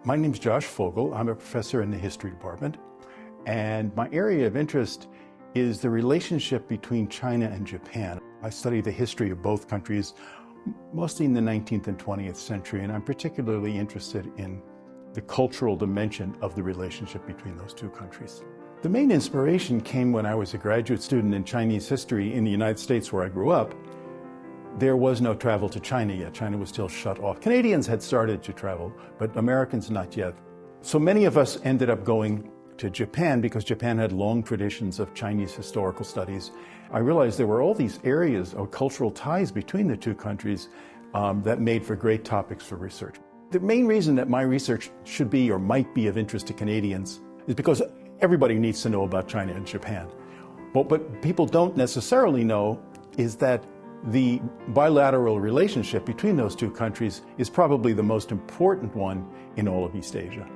My name's Josh Fogel. I'm a professor in the history department, and my area of interest is the relationship between China and Japan. I study the history of both countries, mostly in the 19th and 20th century, and I'm particularly interested in the cultural dimension of the relationship between those two countries. The main inspiration came when I was a graduate student in Chinese history in the United States, where I grew up. There was no travel to China yet. China was still shut off. Canadians had started to travel, but Americans not yet. So many of us ended up going to Japan because Japan had long traditions of Chinese historical studies. I realized there were all these areas of cultural ties between the two countries that made for great topics for research. The main reason that my research should be or might be of interest to Canadians is because everybody needs to know about China and Japan. But what people don't necessarily know is that the bilateral relationship between those two countries is probably the most important one in all of East Asia.